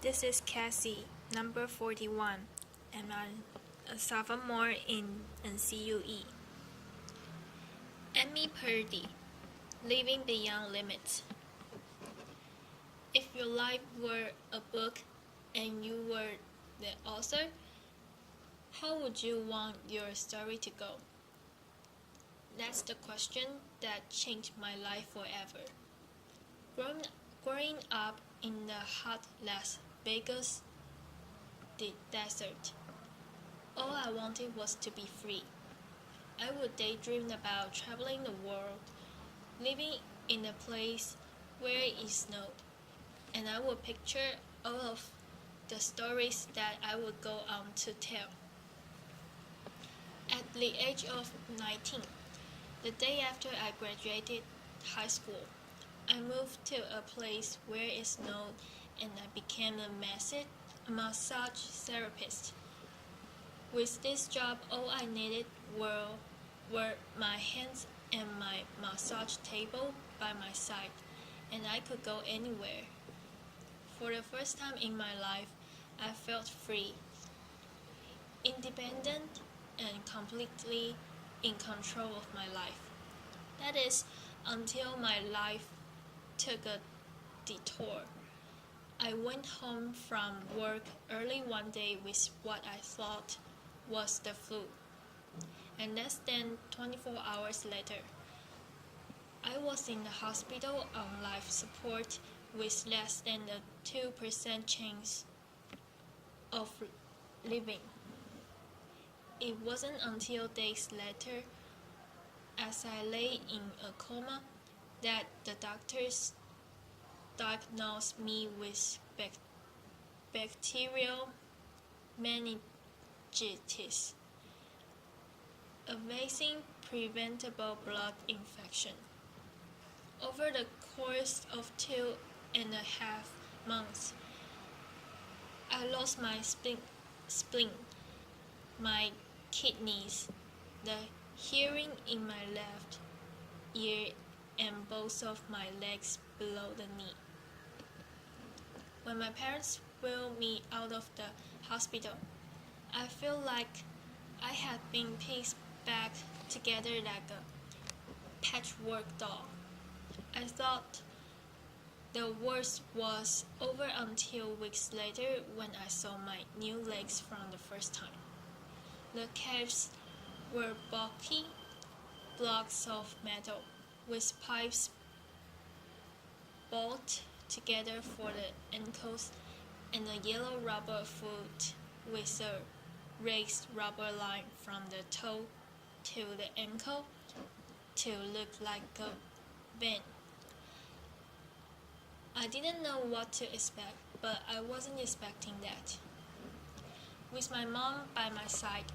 This is Cassie, number 41, and I'm a sophomore in NCUE. And me, Prudy, Living Beyond Limits. If your life were a book and you were the author, how would you want your story to go? That's the question that changed my life forever. Growing up in the hot Las Vegas desert, all I wanted was to be free. I would daydream about traveling the world, living in a place where it snowed, and I would picture all of the stories that I would go on to tell. At the age of 19, the day after I graduated high school, I moved to a place where it snowed and I became a massage therapist. With this job, all I needed were my hands and my massage table by my side, and I could go anywhere. For the first time in my life, I felt free, independent, and completely in control of my life. That is, until my life took a detour. I went home from work early one day with what I thought was the flu, and less than 24 hours later, I was in the hospital on life support with less than a 2% chance of living. It wasn't until days later, as I lay in a coma, that the doctors diagnosed me with bacterial meningitis, a vaccine preventable blood infection. Over the course of 2.5 months, I lost my spleen, my kidneys, the hearing in my left ear, and both of my legs below the knee. When my parents wheeled me out of the hospital, I feel like I had been pieced back together like a patchwork doll. I thought the worst was over until weeks later when I saw my new legs for the first time. The calves were bulky blocks of metal with pipes bolted together for the ankles and a yellow rubber foot with a raised rubber line from the toe to the ankle to look like a band. I didn't know what to expect, but I wasn't expecting that. With my mom by my side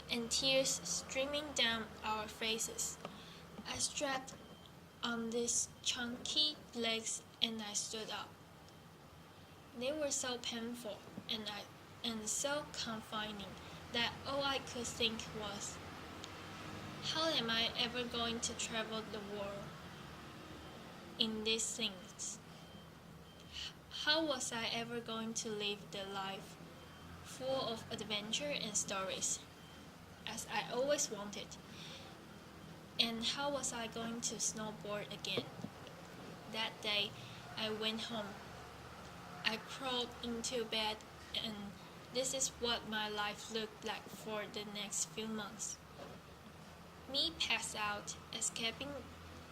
and tears streaming down our faces, I strapped on these chunky legs and I stood up. They were so painful and so confining that all I could think was, how am I ever going to travel the world in these things? How was I ever going to live the life full of adventure and stories, as I always wanted? And how was I going to snowboard again? That day, I went home. I crawled into bed, and this is what my life looked like for the next few months. Me passed out, escaping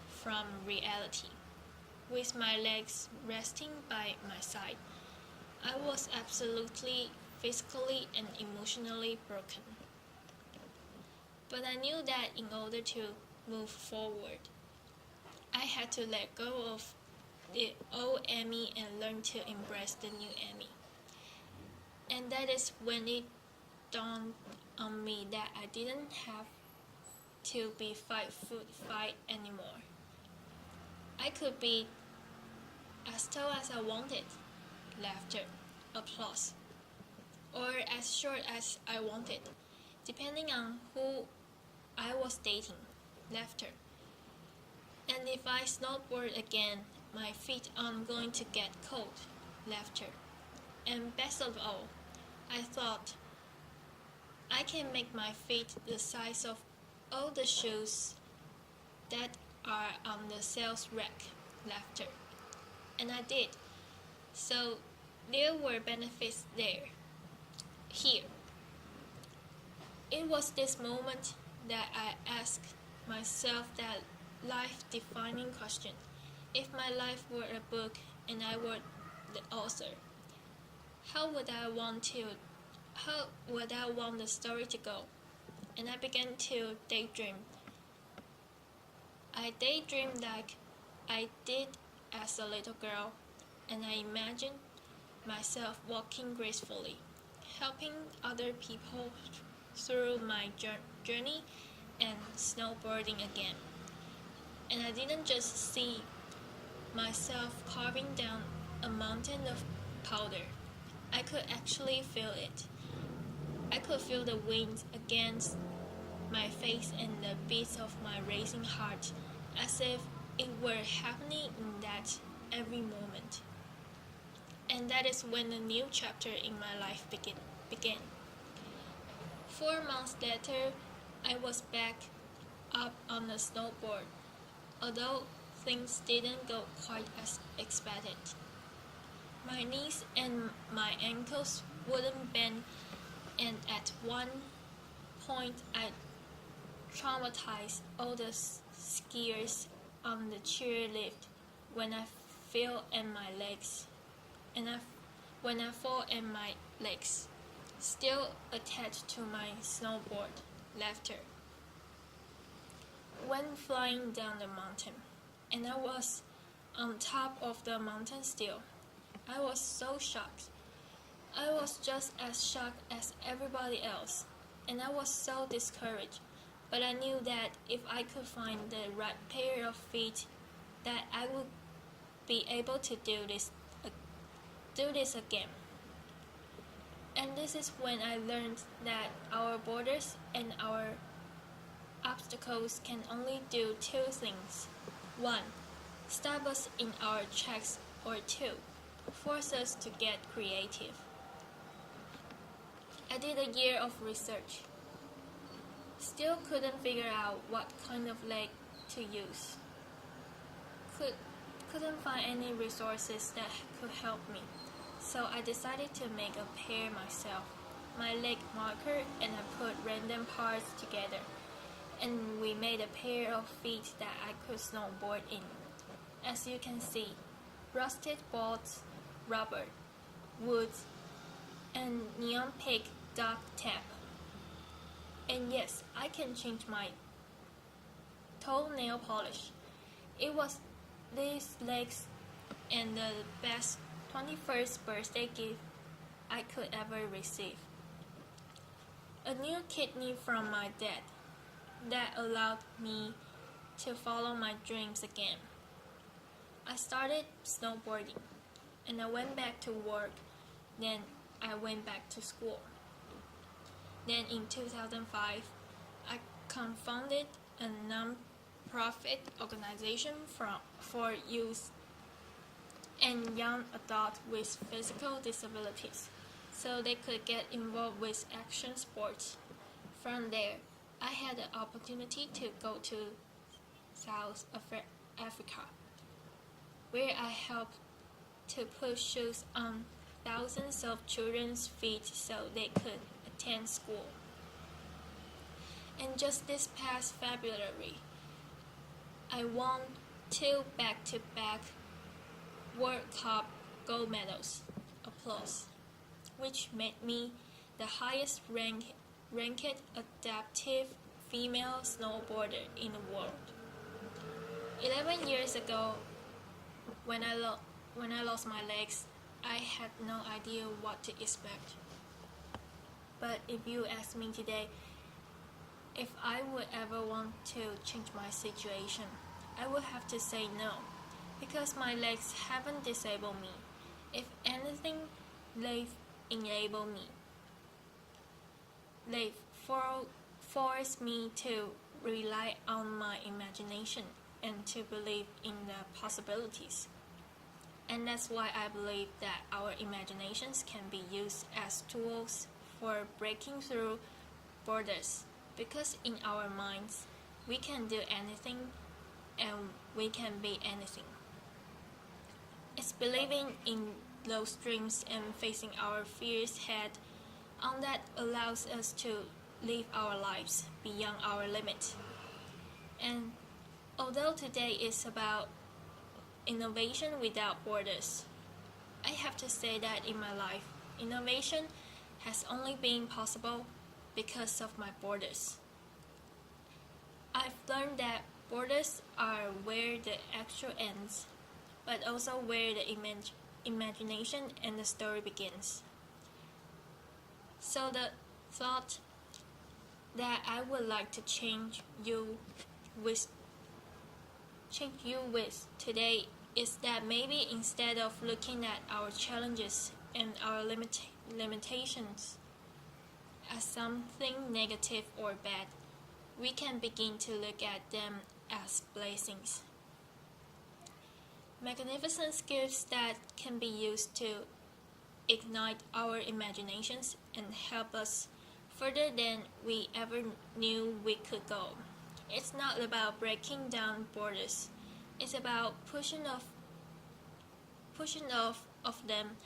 from reality, with my legs resting by my side. I was absolutely physically and emotionally broken. But I knew that in order to move forward, I had to let go of the old Amy and learn to embrace the new Amy. And that is when it dawned on me that I didn't have to be 5'5" anymore. I could be as tall as I wanted, laughter, applause, or as short as I wanted, depending on who I was dating, laughter. And if I snowboard again, my feet aren't going to get cold, laughter. And best of all, I thought, I can make my feet the size of all the shoes that are on the sales rack. Laughter. And I did. So there were benefits there. Here. It was this moment that I asked myself that life-defining question. If my life were a book and I were the author, how would I want the story to go? And I began to daydream. I daydreamed like I did as a little girl, and I imagined myself walking gracefully, helping other people through my journey and snowboarding again. And I didn't just see myself carving down a mountain of powder. I could actually feel it. I could feel the wind against my face and the beats of my racing heart, as if it were happening in that every moment. And that is when a new chapter in my life began. 4 months later, I was back up on the snowboard, although things didn't go quite as expected. My knees and my ankles wouldn't bend, and at one point I traumatized all the skiers on the chairlift when I fell and my legs, when I fall and my legs still attached to my snowboard. Laughter. Went flying down the mountain, and I was on top of the mountain still. I was so shocked. I was just as shocked as everybody else, and I was so discouraged. But I knew that if I could find the right pair of feet, that I would be able to do this again. And this is when I learned that our borders and our obstacles can only do 2 things. 1. Stop us in our tracks, or 2. Force us to get creative. I did a year of research. Still couldn't figure out what kind of leg to use. Couldn't find any resources that could help me. So I decided to make a pair myself, my leg marker, and I put random parts together. And we made a pair of feet that I could snowboard in. As you can see, rusted bolts, rubber, wood, and neon pink duct tape. And yes, I can change my toenail polish. It was these legs and the best 21st birthday gift I could ever receive. A new kidney from my dad that allowed me to follow my dreams again. I started snowboarding, and I went back to work. Then I went back to school. Then in 2005, I co-founded a non-profit organization for youth and young adults with physical disabilities, so they could get involved with action sports. From there, I had the opportunity to go to South Africa, where I helped to put shoes on thousands of children's feet so they could attend school. And just this past February, I won 2 back-to-back World Cup gold medals, applause, which made me the highest ranked adaptive female snowboarder in the world. 11 years ago, when I lost my legs, I had no idea what to expect. But if you ask me today if I would ever want to change my situation, I would have to say no, because my legs haven't disabled me. If anything, they've enabled me. They've forced me to rely on my imagination and to believe in the possibilities. And that's why I believe that our imaginations can be used as tools for breaking through borders. Because in our minds, we can do anything and we can be anything. It's believing in those dreams and facing our fears head on that allows us to live our lives beyond our limit. And although today is about innovation without borders, I have to say that in my life, innovation has only been possible because of my borders. I've learned that borders are where the action ends, but also where the imagination and the story begins. So the thought that I would like to change you with today is that maybe instead of looking at our challenges and our limitations as something negative or bad, we can begin to look at them as blessings. Magnificent gifts that can be used to ignite our imaginations and help us further than we ever knew we could go. It's not about breaking down borders. It's about pushing off of them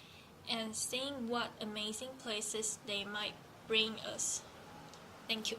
and seeing what amazing places they might bring us. Thank you.